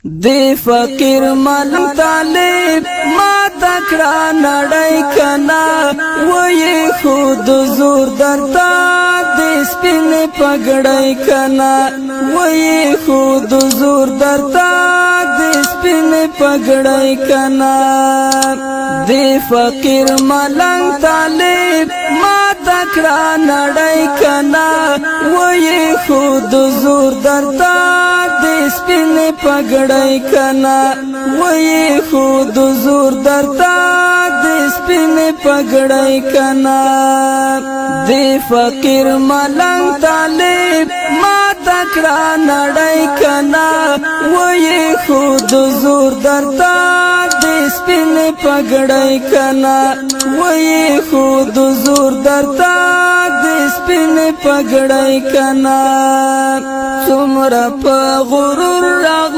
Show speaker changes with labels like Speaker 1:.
Speaker 1: دی فقیر ملنګ طالب ما تکړه نړۍ کنا وې خود زور درتا د سپین پګړۍ کنا وې خود زور درتا د سپین پګړۍ کنا دی فقیر ملنګ طالب ما تکړه نړۍ کنا وې خود زور درتا د سپین پګړۍ کنا وې خود زور درتا د سپین پګړۍ کنا دی فقیر ملنګ طالب ما تکړه نړۍ کنا وې خود زور درتا د سپین پګړۍ کنا وې خود زور درتا د سپین پګړۍ کنا څومره په غرور راغلی